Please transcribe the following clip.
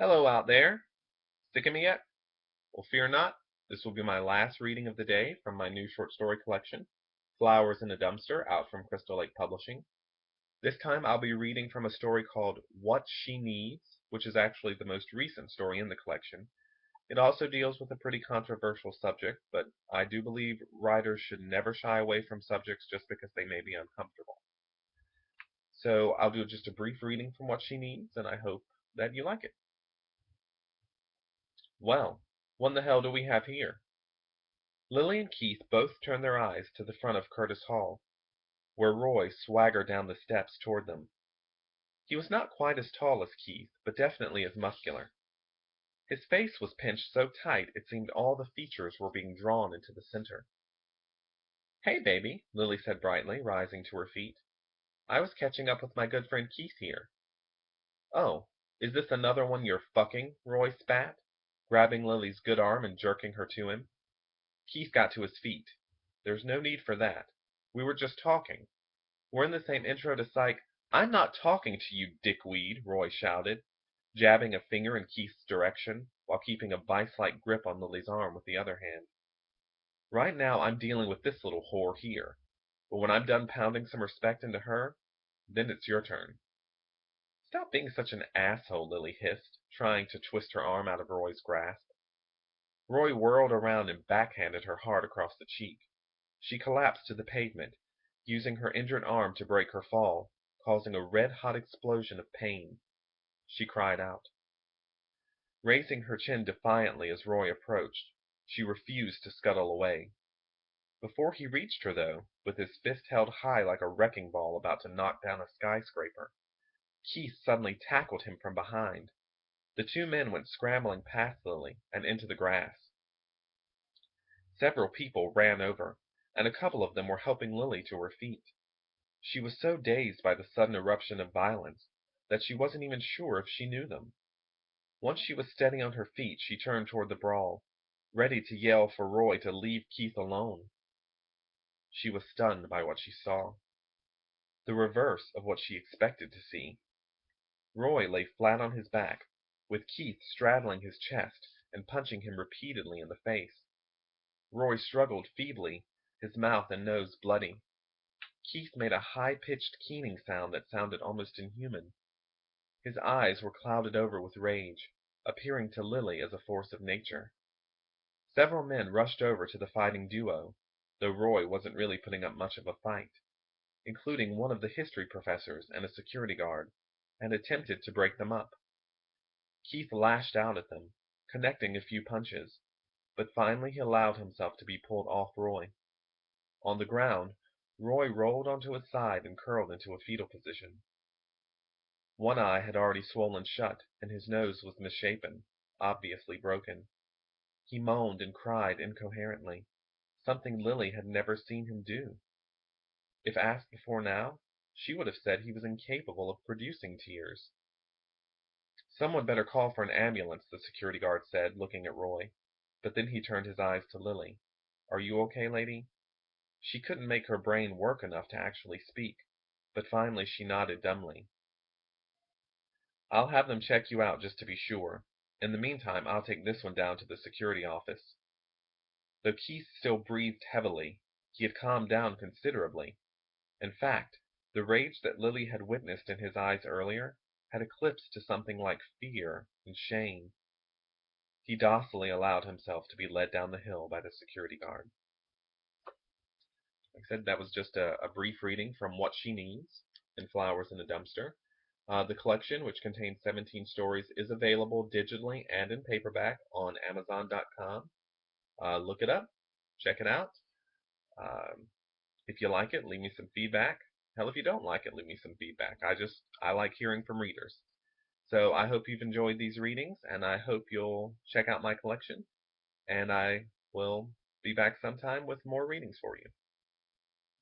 Hello out there. Sick of me yet? Well, fear not. This will be my last reading of the day from my new short story collection, Flowers in a Dumpster, out from Crystal Lake Publishing. This time I'll be reading from a story called What She Needs, which is actually the most recent story in the collection. It also deals with a pretty controversial subject, but I do believe writers should never shy away from subjects just because they may be uncomfortable. So I'll do just a brief reading from What She Needs, and I hope that you like it. Well, what the hell do we have here? Lily and Keith both turned their eyes to the front of Curtis Hall, where Roy swaggered down the steps toward them. He was not quite as tall as Keith, but definitely as muscular. His face was pinched so tight it seemed all the features were being drawn into the center. "Hey, baby," Lily said brightly, rising to her feet. "I was catching up with my good friend Keith here." "Oh, is this another one you're fucking?" Roy spat, grabbing Lily's good arm and jerking her to him. Keith got to his feet. "There's no need for that. We were just talking. We're in the same intro to Psych." "I'm not talking to you, dickweed," Roy shouted, jabbing a finger in Keith's direction, while keeping a vice-like grip on Lily's arm with the other hand. "Right now I'm dealing with this little whore here, but when I'm done pounding some respect into her, then it's your turn." "Stop being such an asshole," Lily hissed, trying to twist her arm out of Roy's grasp. Roy whirled around and backhanded her hard across the cheek. She collapsed to the pavement, using her injured arm to break her fall, causing a red-hot explosion of pain. She cried out. Raising her chin defiantly as Roy approached, she refused to scuttle away. Before he reached her, though, with his fist held high like a wrecking ball about to knock down a skyscraper, Keith suddenly tackled him from behind. The two men went scrambling past Lily and into the grass. Several people ran over, and a couple of them were helping Lily to her feet. She was so dazed by the sudden eruption of violence that she wasn't even sure if she knew them. Once she was steady on her feet, she turned toward the brawl, ready to yell for Roy to leave Keith alone. She was stunned by what she saw. The reverse of what she expected to see. Roy lay flat on his back, with Keith straddling his chest and punching him repeatedly in the face. Roy struggled feebly, his mouth and nose bloody. Keith made a high-pitched keening sound that sounded almost inhuman. His eyes were clouded over with rage, appearing to Lily as a force of nature. Several men rushed over to the fighting duo, though Roy wasn't really putting up much of a fight, including one of the history professors and a security guard, and attempted to break them up. Keith lashed out at them, connecting a few punches, but finally he allowed himself to be pulled off Roy. On the ground, Roy rolled onto his side and curled into a fetal position. One eye had already swollen shut, and his nose was misshapen, obviously broken. He moaned and cried incoherently, something Lily had never seen him do. If asked before now, she would have said he was incapable of producing tears. "Someone better call for an ambulance," the security guard said, looking at Roy, but then he turned his eyes to Lily. "Are you okay, lady?" She couldn't make her brain work enough to actually speak, but finally she nodded dumbly. "I'll have them check you out just to be sure. In the meantime, I'll take this one down to the security office." Though Keith still breathed heavily, he had calmed down considerably. In fact, the rage that Lily had witnessed in his eyes earlier had eclipsed to something like fear and shame. He docilely allowed himself to be led down the hill by the security guard. Like I said, that was just a brief reading from What She Needs in Flowers in a Dumpster. The collection, which contains 17 stories, is available digitally and in paperback on Amazon.com. Look it up, check it out. Um, if you like it, leave me some feedback. Hell, if you don't like it, leave me some feedback. I like hearing from readers. So I hope you've enjoyed these readings, and I hope you'll check out my collection. And I will be back sometime with more readings for you.